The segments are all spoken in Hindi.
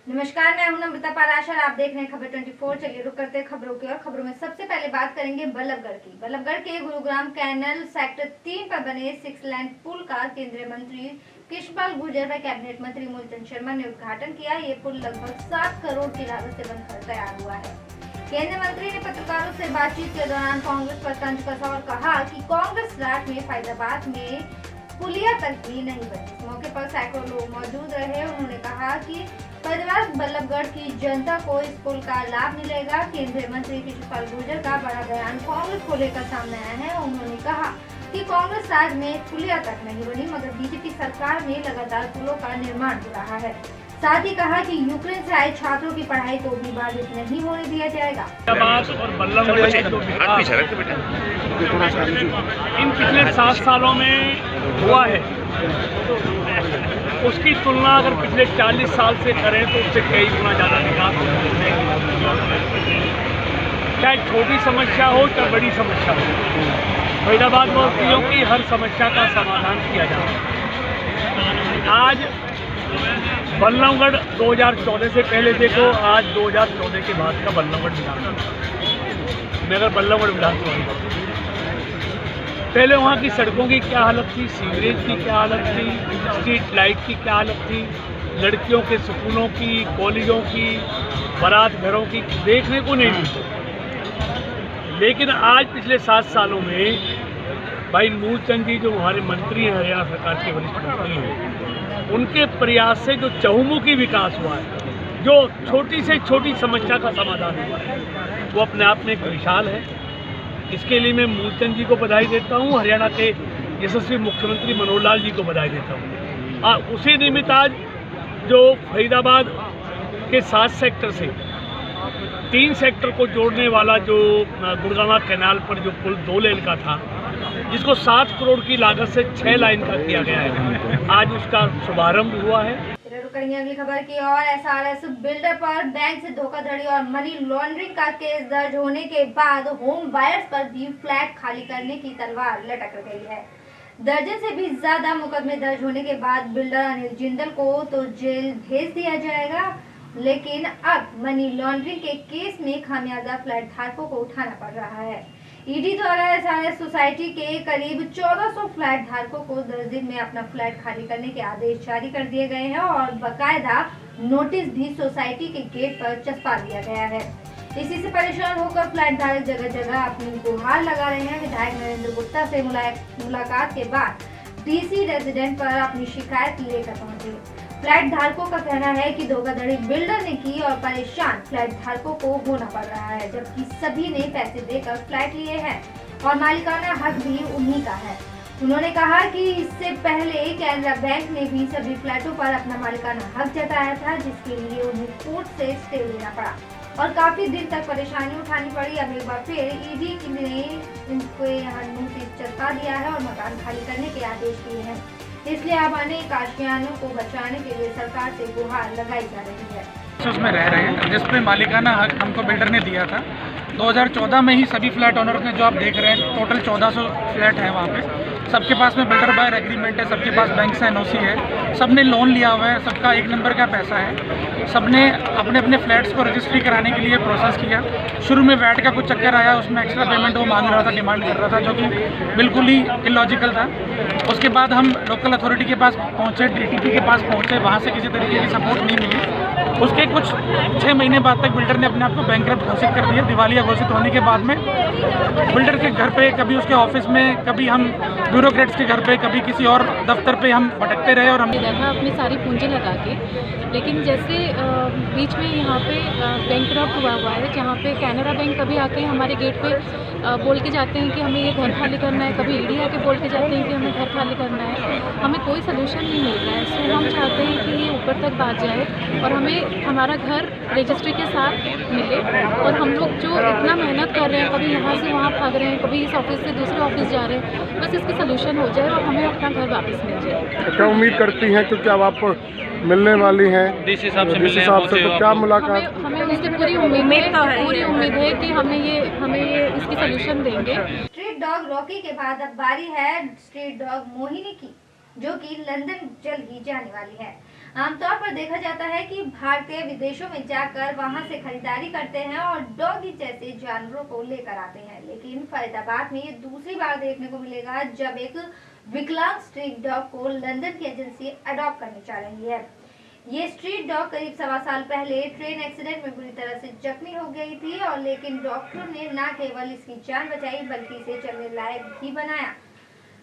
नमस्कार, मैं हूं नम्रता पाराशर। आप देख रहे हैं खबर 24। चलिए रुक करते हैं खबरों की। और खबरों में सबसे पहले बात करेंगे बल्लभगढ़ की। बल्लभगढ़ के गुरुग्राम कैनल सेक्टर 3 पर बने 6 लेन पुल का केंद्रीय मंत्री कृष्णपाल गुर्जर व कैबिनेट मंत्री मूलचंद शर्मा ने उद्घाटन किया। ये पुल लगभग 7 करोड़ की लागत से बनकर तैयार हुआ है। केंद्रीय मंत्री ने पत्रकारों से बातचीत के दौरान कांग्रेस पर तंज कसा और कहा कि कांग्रेस राज में फैजाबाद में पुलिया तक भी नहीं बनी। इस मौके पर सैकड़ों लोग मौजूद रहे। उन्होंने कहा कि फैजाबाद बल्लभगढ़ की जनता को इस पुल का लाभ मिलेगा। केंद्रीय मंत्री कृष्णपाल गुर्जर का बड़ा बयान कांग्रेस को लेकर सामने आया है। उन्होंने कहा कि कांग्रेस राज में पुलिया तक नहीं बनी, मगर बीजेपी सरकार में लगातार पुलों का निर्माण हो रहा है। साथ ही कहा कि यूक्रेन से आए छात्रों की पढ़ाई को भी बाधित नहीं होने दिया जाएगा। और बल्लभगढ़ इन पिछले 7 सालों में हुआ है, उसकी तुलना अगर पिछले 40 साल से करें तो उससे कई गुना ज़्यादा विकास हो। चाहे छोटी समस्या हो चाहे बड़ी समस्या हो, फैजाबाद वासियों की हर समस्या का समाधान किया जाए। आज बल्लभगढ़ 2014 से पहले देखो, आज 2014 के बाद का बल्लभगढ़ विधानसभा में अगर बल्लभगढ़ विधानसभा पहले वहाँ की सड़कों की क्या हालत थी, सीवरेज की क्या हालत थी, स्ट्रीट लाइट की क्या हालत थी, लड़कियों के स्कूलों की, कॉलेजों की, बारात घरों की देखने को नहीं मिलती। लेकिन आज पिछले 7 सालों में भाई मूलचंद जी जो हमारे मंत्री हैं, हरियाणा सरकार के वरिष्ठ मंत्री हैं, उनके प्रयास से जो चहुमुखी विकास हुआ है, जो छोटी से छोटी समस्या का समाधान हुआ है, वो अपने आप में एक विशाल है। इसके लिए मैं मूलचंद जी को बधाई देता हूँ, हरियाणा के यशस्वी मुख्यमंत्री मनोहर लाल जी को बधाई देता हूँ। और उसी निमित्त आज जो फरीदाबाद के 7 सेक्टर से 3 सेक्टर को जोड़ने वाला जो गुरुग्राम कैनाल पर जो पुल 2 लेन का था, जिसको 7 करोड़ की लागत से 6 लाइन का किया गया है, आज उसका शुभारंभ हुआ है। अगली खबर की ओर। एसआरएस बिल्डर पर बैंक से धोखाधड़ी और मनी लॉन्ड्रिंग का केस दर्ज होने के बाद होम बायर्स पर भी फ्लैट खाली करने की तलवार लटक गई है। दर्जन से भी ज्यादा मुकदमे दर्ज होने के बाद बिल्डर अनिल जिंदल को तो जेल भेज दिया जाएगा, लेकिन अब मनी लॉन्ड्रिंग के केस में खामियाजा फ्लैट धारकों को उठाना पड़ रहा है। ईडी द्वारा एसआरएस सोसाइटी के करीब 1400 फ्लैट धारकों को 10 दिन में अपना फ्लैट खाली करने के आदेश जारी कर दिए गए हैं और बकायदा नोटिस भी सोसाइटी के गेट पर चस्पा दिया गया है। इसी से परेशान होकर फ्लैट धारक जगह जगह अपनी गुहार लगा रहे हैं। विधायक नरेंद्र गुप्ता से मुलाकात के बाद डीसी रेजिडेंट पर अपनी शिकायत लेकर पहुंचे। फ्लैट धारकों का कहना है कि धोखाधड़ी बिल्डर ने की और परेशान फ्लैट धारकों को होना पड़ रहा है, जबकि सभी ने पैसे देकर फ्लैट लिए हैं और मालिकाना हक भी उन्हीं का है। उन्होंने कहा कि इससे पहले कैनरा बैंक ने भी सभी फ्लैटों पर अपना मालिकाना हक जताया था, जिसके लिए उन्हें कोर्ट से स्टे लेना पड़ा और काफी दिन तक परेशानी उठानी पड़ी। अब एक बार फिर ईडी ने इनको यहाँ नोटिस चस्पा दिया है और मकान खाली करने के आदेश दिए हैं। इसलिए अब अनेक आशियानों को बचाने के लिए सरकार से गुहार लगाई जा रही है। उसमें रह रहे हैं जिसपे मालिकाना हक हमको बिल्डर ने दिया था। 2014 में ही सभी फ्लैट ओनर ने, जो आप देख रहे हैं, टोटल 1400 फ्लैट है वहाँ पे, सबके पास में बिल्डर बायर एग्रीमेंट है, सबके पास बैंक से एनओसी है, सबने लोन लिया हुआ है, सबका 1 नंबर का पैसा है। सबने अपने अपने फ्लैट्स को रजिस्ट्री कराने के लिए प्रोसेस किया। शुरू में वैट का कुछ चक्कर आया, उसमें एक्स्ट्रा पेमेंट वो मांग रहा था, डिमांड कर रहा था, जो कि बिल्कुल ही इलॉजिकल था। उसके बाद हम लोकल अथॉरिटी के पास पहुँचे, डीटीपी के पास पहुँचे, वहाँ से किसी तरीके की सपोर्ट नहीं मिली। उसके कुछ 6 महीने बाद तक बिल्डर ने अपने आप को बैंकरप्ट घोषित कर दिया। दिवालिया घोषित होने के बाद में बिल्डर के घर पे, कभी उसके ऑफिस में, कभी हम ब्यूरोक्रेट्स के घर पे, कभी किसी और दफ्तर पे हम भटकते रहे और हम अपनी सारी पूंजी लगा के। लेकिन जैसे बीच में यहाँ पे बैंकरप्ट हुआ है, जहाँ पे कैनरा बैंक कभी आके हमारे गेट पे बोल के जाते हैं कि हमें ये घर खाली करना है, कभी ईडी आके बोल के जाते हैं कि हमें घर खाली करना है। हमें कोई सोल्यूशन नहीं मिल रहा है। सो हम चाहते हैं कि ये ऊपर तक बात जाए और हमें हमारा घर रजिस्ट्री के साथ मिले। और हम लोग जो इतना मेहनत कर रहे हैं, कभी यहाँ से वहाँ भाग रहे हैं, कभी इस ऑफिस से दूसरे ऑफिस जा रहे हैं, बस इसकी सोल्यूशन हो जाए और हमें अपना घर वापस मिल जाए। क्या उम्मीद करती हैं, क्योंकि अब आप मिलने वाली हैं जिस हिसाब से तो क्या मुलाकात? हमें उसकी पूरी उम्मीद है कि हमें ये इसकी सोल्यूशन देंगे। स्ट्रीट डॉग रॉकी के बाद अब बारी है स्ट्रीट डॉग मोहिनी की, जो कि लंदन जल्द ही जाने वाली है। आमतौर पर देखा जाता है कि भारतीय विदेशों में जाकर वहां से खरीदारी करते हैं और डॉगी जैसे जानवरों को लेकर आते हैं, लेकिन फरीदाबाद में ये दूसरी बार देखने को मिलेगा जब एक विकलांग स्ट्रीट डॉग को लंदन की एजेंसी अडॉप्ट करने जा रही है। ये स्ट्रीट डॉग करीब 1.25 साल पहले ट्रेन एक्सीडेंट में बुरी तरह से जख्मी हो गई थी और लेकिन डॉक्टरों ने न केवल इसकी जान बचाई बल्कि इसे चलने लायक भी बनाया।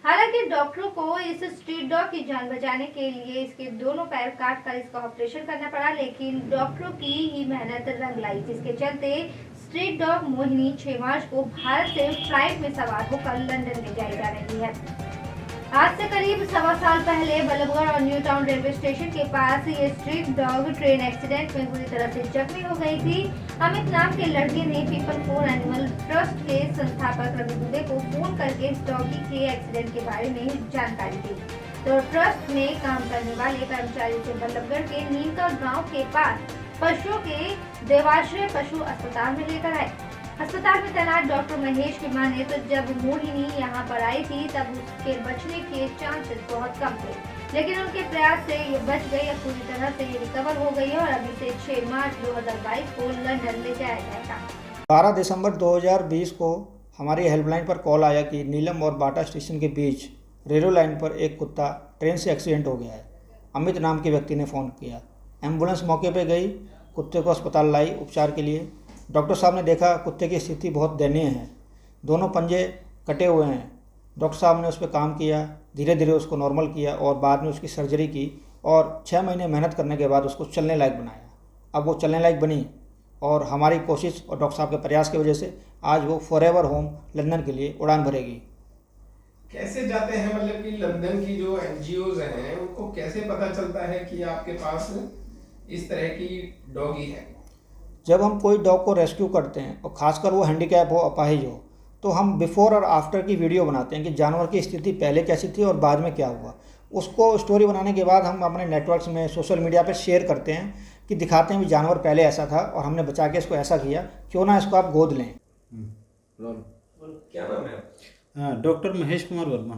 हालांकि डॉक्टरों को इस स्ट्रीट डॉग की जान बचाने के लिए इसके दोनों पैर काटकर इसका ऑपरेशन करना पड़ा, लेकिन डॉक्टरों की ही मेहनत रंग लाई, जिसके चलते स्ट्रीट डॉग मोहिनी 6 मार्च को भारत से फ्लाइट में सवार होकर लंदन ले जाई जा रही है। आज से करीब 1.25 साल पहले बल्लभगढ़ और न्यू टाउन रेलवे स्टेशन के पास ये स्ट्रीट डॉग ट्रेन एक्सीडेंट में बुरी तरह से जख्मी हो गई थी। अमित नाम के लड़के ने पीपल फॉर एनिमल ट्रस्ट के संस्थापक रवि दुबे को फोन करके इस डॉगी के एक्सीडेंट के बारे में जानकारी दी, तो ट्रस्ट में काम करने वाले कर्मचारी से बल्लभगढ़ के नीमका गाँव के पास पशुओं के देवाश्रय पशु अस्पताल में लेकर आए। अस्पताल में तैनात डॉक्टर महेश की माने तो जब मोहिनी यहाँ पर आई थी तब उसके बचने के चांसेस बहुत कम थे, लेकिन उनके प्रयास से ये बच गई और पूरी तरह से ये रिकवर हो गई है और अभी से 6 मार्च 2022 को लंदन ले जाया जाएगा। 12 दिसंबर 2020 को हमारी हेल्पलाइन पर कॉल आया कि नीलम और बाटा स्टेशन के बीच रेलवे लाइन पर एक कुत्ता ट्रेन से एक्सीडेंट हो गया है। अमित नाम के व्यक्ति ने फ़ोन किया। एम्बुलेंस मौके पर गई, कुत्ते को अस्पताल लाई उपचार के लिए। डॉक्टर साहब ने देखा कुत्ते की स्थिति बहुत दयनीय है, दोनों पंजे कटे हुए हैं। डॉक्टर साहब ने उस पर काम किया, धीरे धीरे उसको नॉर्मल किया और बाद में उसकी सर्जरी की और 6 महीने मेहनत करने के बाद उसको चलने लायक बनाया। अब वो चलने लायक बनी और हमारी कोशिश और डॉक्टर साहब के प्रयास की वजह से आज वो फॉरएवर होम लंदन के लिए उड़ान भरेगी। कैसे जाते हैं, मतलब कि लंदन की जो NGOs हैं उनको कैसे पता चलता है कि आपके पास इस तरह की डॉगी है? जब हम कोई डॉग को रेस्क्यू करते हैं और ख़ासकर वो हैंडीकैप हो, अपाहिज हो, तो हम बिफ़ोर और आफ्टर की वीडियो बनाते हैं कि जानवर की स्थिति पहले कैसी थी और बाद में क्या हुआ। उसको स्टोरी बनाने के बाद हम अपने नेटवर्क्स में सोशल मीडिया पर शेयर करते हैं कि दिखाते हैं कि जानवर पहले ऐसा था और हमने बचा के इसको ऐसा किया, क्यों ना इसको आप गोद लें। क्या नाम है? डॉक्टर महेश कुमार वर्मा।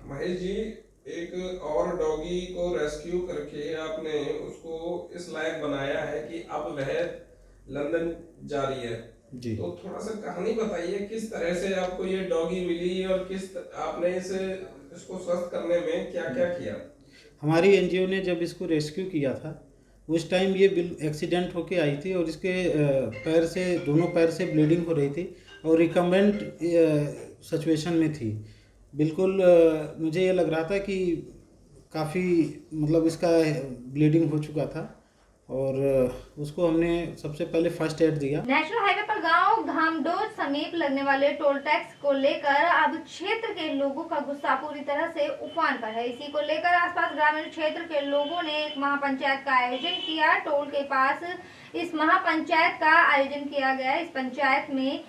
महेश जी, एक और डॉगी को रेस्क्यू करके आपने उसको इस लायक बनाया है कि अब वह लंदन जा रही है जी। तो थोड़ा सा कहानी बताइए, किस तरह से आपको ये डॉगी मिली और आपने इसको स्वस्थ करने में क्या क्या किया? हमारी NGO ने जब इसको रेस्क्यू किया था उस टाइम ये एक्सीडेंट होके आई थी और इसके पैर से, दोनों पैर से ब्लीडिंग हो रही थी और रिकम्बेंट सिचुएशन में थी। बिल्कुल मुझे ये लग रहा था कि काफ़ी मतलब इसका ब्लीडिंग हो चुका था और उसको हमने सबसे पहले फर्स्ट एड दिया। नेशनल हाईवे पर गांव घामडोज समीप लगने वाले टोल टैक्स को लेकर अब क्षेत्र के लोगों का गुस्सा पूरी तरह से उफान पर है। इसी को लेकर आसपास ग्रामीण क्षेत्र के लोगों ने एक महापंचायत का आयोजन किया। टोल के पास इस महापंचायत का आयोजन किया गया। इस पंचायत में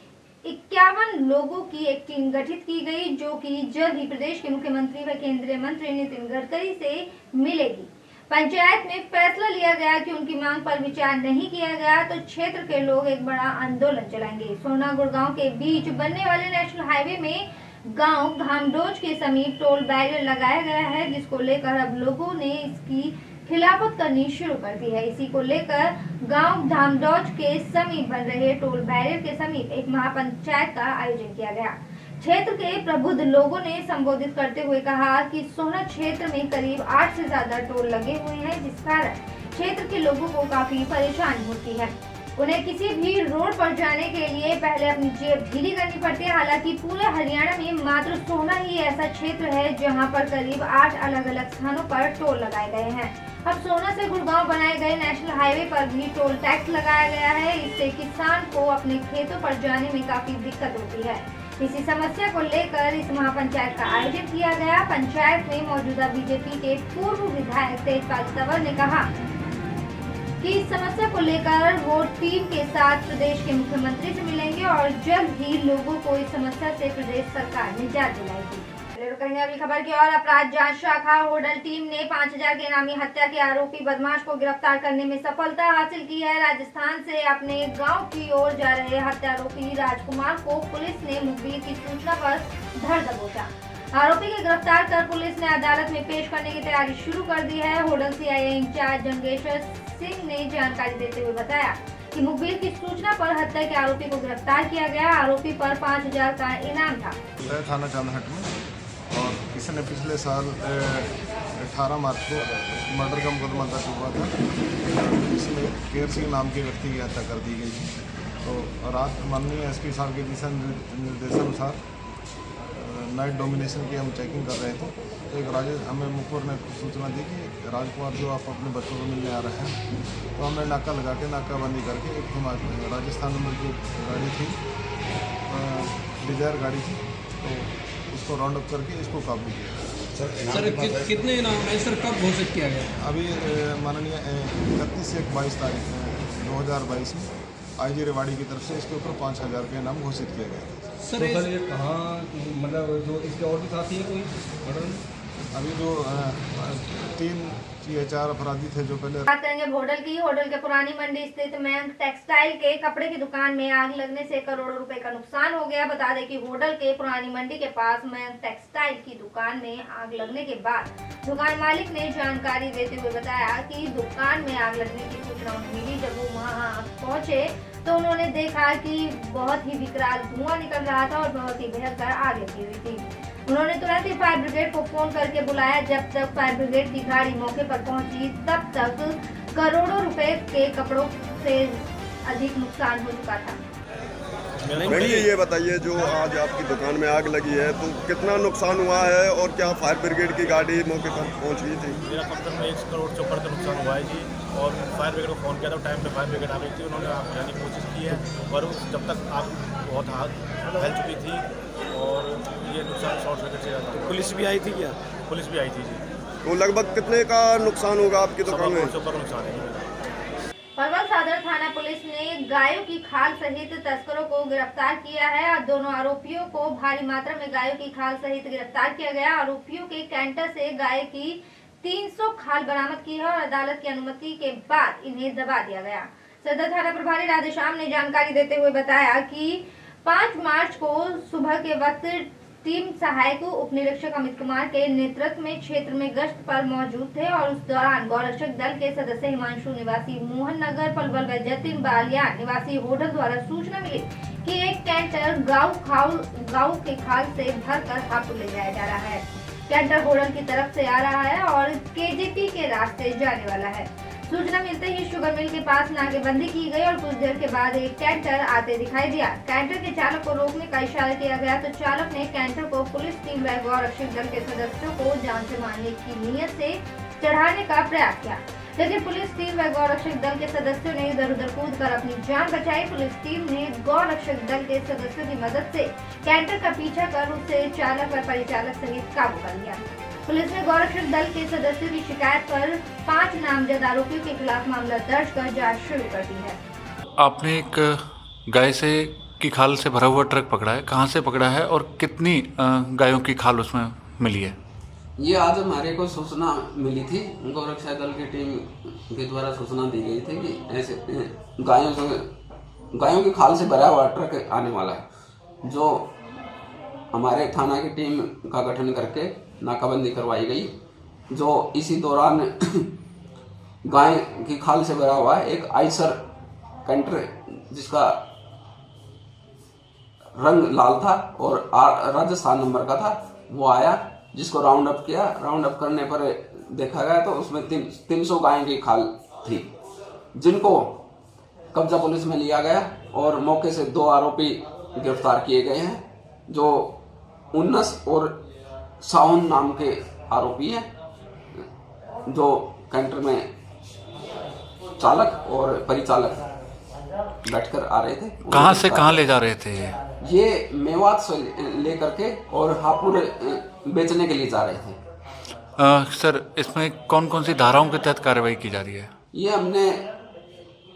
51 लोगों की एक टीम गठित की गई, जो कि जल्द ही प्रदेश के मुख्यमंत्री व केंद्रीय मंत्री नितिन गडकरी से मिलेगी। पंचायत में फैसला लिया गया कि उनकी मांग पर विचार नहीं किया गया तो क्षेत्र के लोग एक बड़ा आंदोलन चलाएंगे। सोना गुड़गांव के बीच बनने वाले नेशनल हाईवे में गांव घामडोज के समीप टोल बैरियर लगाया गया है, जिसको लेकर अब लोगों ने इसकी खिलाफत करनी शुरू कर दी है। इसी को लेकर गांव घामडोज के समीप बन रहे टोल बैरियर के समीप एक महापंचायत का आयोजन किया गया। क्षेत्र के प्रबुद्ध लोगों ने संबोधित करते हुए कहा कि सोना क्षेत्र में करीब 8 से ज्यादा टोल लगे हुए हैं, जिस कारण क्षेत्र के लोगों को काफी परेशानी होती है। उन्हें किसी भी रोड पर जाने के लिए पहले अपनी जेब ढीली करनी पड़ती है। हालांकि पूरे हरियाणा में मात्र सोना ही ऐसा क्षेत्र है जहां पर करीब 8 अलग अलग स्थानों पर टोल लगाए गए हैं। अब सोना से गुड़गांव बनाए गए नेशनल हाईवे पर भी टोल टैक्स लगाया गया है। इससे किसान को अपने खेतों पर जाने में काफी दिक्कत होती है। इसी समस्या को लेकर इस महापंचायत का आयोजन किया गया। पंचायत में मौजूदा बीजेपी के पूर्व विधायक तेजपाल तंवर ने कहा कि इस समस्या को लेकर वो टीम के साथ प्रदेश के मुख्यमंत्री से मिलेंगे और जल्द ही लोगों को इस समस्या से प्रदेश सरकार निजात दिलाएगी। रुकेंगे अगली खबर की ओर। अपराध जांच शाखा होडल टीम ने 5000 के इनामी हत्या के आरोपी बदमाश को गिरफ्तार करने में सफलता हासिल की है। राजस्थान से अपने गांव की ओर जा रहे हत्यारोपी राजकुमार को पुलिस ने मुखबिर की सूचना पर धर दबोचा। आरोपी को गिरफ्तार कर पुलिस ने अदालत में पेश करने की तैयारी शुरू कर दी है। होडल सीआईए इंचार्ज जंगेश्वर सिंह ने जानकारी देते हुए बताया कि मुखबिर की सूचना पर हत्या के आरोपी को गिरफ्तार किया गया। आरोपी पर 5000 का इनाम था। थाना चांदहट में, और किसी ने पिछले साल 18 मार्च को मर्डर का मुकदमा दर्ज हुआ था, जिसमें केर सिंह नाम के व्यक्ति की हत्या कर दी गई थी। तो रात माननीय एसपी साहब के दिशा निर्देशानुसार नाइट डोमिनेशन की हम चेकिंग कर रहे थे, तो एक हमें मुखबिर ने सूचना दी कि राजकुमार जो आप अपने बच्चों को मिलने आ रहे हैं। तो हमने नाका लगा के नाकाबंदी करके एक राजस्थान नंबर की गाड़ी थी, डिजायर गाड़ी थी, तो उसको राउंड अप करके इसको काबू किया। सर कितने इनाम है सर, कब घोषित किया गया? अभी माननीय 31/1/22 तारीख 2022 में आईजी रेवाड़ी की तरफ से इसके ऊपर 5000 का इनाम घोषित किया गया था। सर ये कहाँ, मतलब जो इसके और भी साथी है कोई मर्डर? अभी जो 3 या 4 अपराधी थे जो पहले। बात करेंगे होडल की। होडल के पुरानी मंडी स्थित मयंक टेक्सटाइल के कपड़े की दुकान में आग लगने से करोड़ों रुपए का नुकसान हो गया। बता दें कि होडल के पुरानी मंडी के पास मयंक टेक्सटाइल की दुकान में आग लगने के बाद दुकान मालिक ने जानकारी देते हुए बताया कि दुकान में आग लगने की सूचना उन्हें मिली। जब वो वहां पहुंचे तो उन्होंने देखा कि बहुत ही विकराल धुआं निकल रहा था और बहुत ही भयंकर आग लगी हुई थी। उन्होंने तुरंत ही फायर ब्रिगेड को फोन करके बुलाया। जब तक फायर ब्रिगेड की गाड़ी मौके पर पहुंची तब तक करोड़ों रुपए के कपड़ों से अधिक नुकसान हो चुका था। भैया ये बताइए, जो आज आपकी दुकान में आग लगी है तो कितना नुकसान हुआ है और क्या फायर ब्रिगेड की गाड़ी मौके पर पहुंच गई थी? मेरा कम से कम 1 करोड़ से ऊपर का नुकसान हुआ है जी, और फायर ब्रिगेड को फ़ोन किया था, टाइम पे फायर ब्रिगेड आ गई थी। उन्होंने आग बुझाने की कोशिश की है, पर जब तक आग बहुत फैल चुकी थी और ये नुकसान शॉर्ट सर्किट से ज़्यादा। पुलिस भी आई थी क्या? पुलिस भी आई थी जी। तो लगभग कितने का नुकसान होगा आपकी दुकान में? 1 करोड़ से ऊपर नुकसान है। पलवल सदर थाना पुलिस ने गायों की खाल सहित तस्करों को गिरफ्तार किया है और दोनों आरोपियों को भारी मात्रा में गायों की खाल सहित गिरफ्तार किया गया। आरोपियों के कैंटर से गाय की 300 खाल बरामद की है और अदालत की अनुमति के बाद इन्हें दबा दिया गया। सदर थाना प्रभारी राधेश्याम ने जानकारी देते हुए बताया कि 5 मार्च को सुबह के वक्त टीम सहायक उप निरीक्षक अमित कुमार के नेतृत्व में क्षेत्र में गश्त पर मौजूद थे और उस दौरान गौरक्षक दल के सदस्य हिमांशु निवासी मोहन नगर पलवल व जतिन बालियान निवासी होडल द्वारा सूचना मिली कि एक कैंटर गाँव के खाल से भरकर हापुड़ ले जाया जा रहा है। कैंटर होडल की तरफ से आ रहा है और केजीपी के रास्ते जाने वाला है। सूचना मिलते ही शुगर मिल के पास नाकेबंदी की गई और कुछ देर के बाद एक कैंटर आते दिखाई दिया। कैंटर के चालक को रोकने का इशारा किया गया तो चालक ने कैंटर को पुलिस टीम व गौरक्षक दल के सदस्यों को जान से मारने की नीयत से चढ़ाने का प्रयास किया, लेकिन पुलिस टीम व गौरक्षक दल के सदस्यों ने इधर उधर कूद कर अपनी जान बचाई। पुलिस टीम ने गौरक्षक दल के सदस्यों की मदद से कैंटर का पीछा कर उसे चालक व परिचालक सहित काबू कर लिया। पुलिस ने गौरक्षक दल के सदस्यों की शिकायत पर 5 नामजद आरोपियों के खिलाफ मामला दर्ज कर जांच शुरू कर दी है। आपने एक गाय से की खाल से भरा हुआ ट्रक पकड़ा है, कहाँ से पकड़ा है और कितनी गायों की खाल उसमें मिली है? ये आज हमारे को सूचना मिली थी, गौरक्षक दल की टीम के द्वारा सूचना दी गई थी कि ऐसे गायों की खाल से भरा हुआ ट्रक आने वाला है, जो हमारे थाना की टीम का गठन करके नाकाबंदी करवाई गई। जो इसी दौरान गाय की खाल से भरा हुआ एक आइसर कैंटर जिसका रंग लाल था और राजस्थान नंबर का था, वो आया, जिसको राउंड अप किया। राउंड अप करने पर देखा गया तो उसमें 300 गाय की खाल थी, जिनको कब्जा पुलिस में लिया गया और मौके से 2 आरोपी गिरफ्तार किए गए हैं, जो 19 और साउन नाम के आरोपी हैं, जो कैंटर में चालक और परिचालक बैठकर आ रहे थे। कहाँ से कहाँ ले जा रहे थे? ये मेवात से लेकर के और हापुड़ बेचने के लिए जा रहे थे। सर, इसमें कौन कौन सी धाराओं के तहत कार्रवाई की जा रही है? ये हमने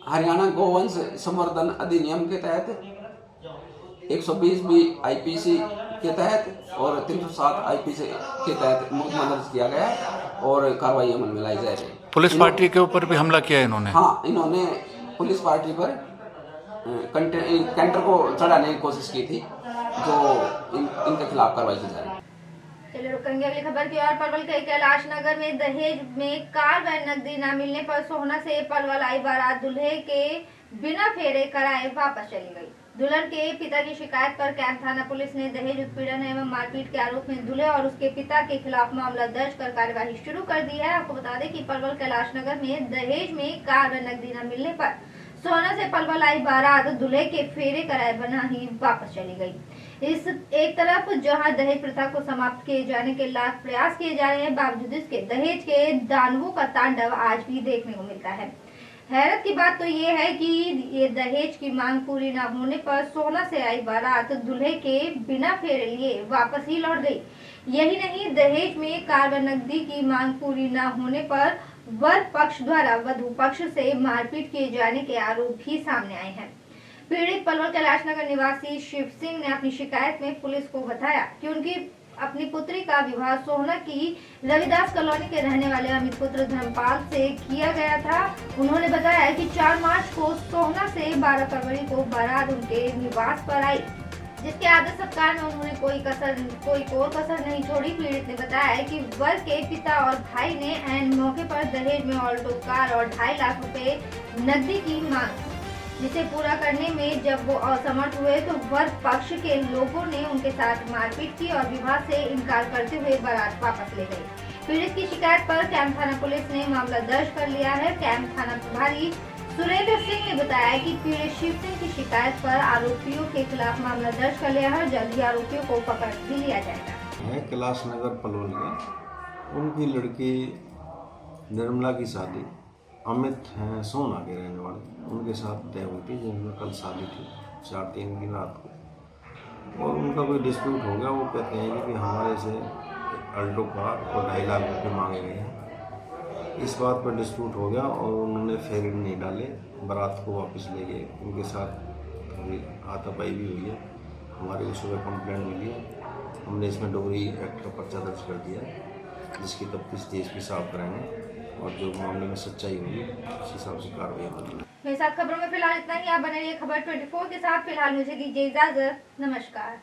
हरियाणा गोवंश संवर्धन अधिनियम के तहत 120 IPC के तहत और 307 IPC के तहत मुकदमा दर्ज किया गया और कार्रवाई अमल में लाई जा रही है। पुलिस पार्टी के ऊपर भी हमला किया इन्होंने? हाँ, इन्होंने पुलिस पार्टी पर कैंटर को चढ़ाने की कोशिश की थी, जो इनके खिलाफ कार्रवाई की जा रही है। चलिए रुकेंगे अगली खबर की ओर। पलवल के कैलाश नगर में दहेज में कार व नकदी न मिलने पर सोहना से पलवल आई बारात दूल्हे के बिना फेरे कराए वापस चली गई। दुल्हन के पिता की शिकायत पर कैंप थाना पुलिस ने दहेज उत्पीड़न एवं मारपीट के आरोप में दूल्हे और उसके पिता के खिलाफ मामला दर्ज कर कार्यवाही शुरू कर दी है। आपको बता दें कि पलवल कैलाश नगर में दहेज में कार व नकदी न मिलने पर सोहना से पलवल आई बारात दूल्हे के फेरे कराए बिना ही वापस चली गई। इस एक तरफ जहां दहेज प्रथा को समाप्त किए जाने के लाख प्रयास किए जा रहे हैं, बावजूद इसके दहेज के दानवों का तांडव आज भी देखने को मिलता है। हैरत की बात तो ये है कि ये दहेज की मांग पूरी न होने पर सोहना से आई बारात दूल्हे के बिना फेरे लिए वापस ही लौट गई। यही नहीं, दहेज में कार व नकदी की मांग पूरी न होने पर वर पक्ष द्वारा वधु पक्ष से मारपीट किए जाने के आरोप भी सामने आए हैं। पीड़ित पलवल कैलाश नगर निवासी शिव सिंह ने अपनी शिकायत में पुलिस को बताया कि उनकी अपनी पुत्री का विवाह सोहना की रविदास कॉलोनी के रहने वाले अमित पुत्र धर्मपाल से किया गया था। उन्होंने बताया कि 4 मार्च को सोहना से 12 फरवरी को बारात उनके निवास पर आई, जिसके आदर सत्कार में उन्होंने कोई कोर कसर नहीं छोड़ी। पीड़ित ने बताया कि वर के पिता और भाई ने ऐन मौके पर दहेज में ऑल्टो कार और 2.5 लाख रुपए नकदी की मांग, जिसे पूरा करने में जब वो असमर्थ हुए तो वर पक्ष के लोगों ने उनके साथ मारपीट की और विवाह से इनकार करते हुए बारात वापस ले गए। पीड़ित की शिकायत पर कैंप थाना पुलिस ने मामला दर्ज कर लिया है। कैंप थाना प्रभारी सुरेंद्र सिंह ने बताया कि पीड़ित शिव सिंह की शिकायत पर आरोपियों के खिलाफ मामला दर्ज कर लिया है और जल्द ही आरोपियों को पकड़ भी लिया जाएगा। कैलाश नगर पलवल में उनकी लड़की निर्मला की शादी अमित हैं सोहना के रहने वाले, उनके साथ तय हुई थी, जिनमें कल शादी थी 4-3 की रात को। और उनका कोई डिस्प्यूट हो गया। वो कहते हैं कि हमारे से अल्टो कार और 2.5 लाख रुपये मांगे गए हैं। इस बात पर डिस्प्यूट हो गया और उन्होंने फेरे नहीं डाले, बारात को वापस ले गए। उनके साथ अभी हाथापाई भी हुई है। हमारे को सुबह कंप्लेंट मिली है, हमने इसमें डोगरी एक्ट का पर्चा दर्ज कर दिया है, जिसकी तफ्तीश DSP साहब कराएंगे और जो मामले में सच्चाई होगी उस हिसाब से कार्रवाई होगी। मेरे साथ खबरों में फिलहाल इतना ही। आप बने रहिए खबर 24 के साथ। फिलहाल मुझे दीजिए इजाजत। नमस्कार।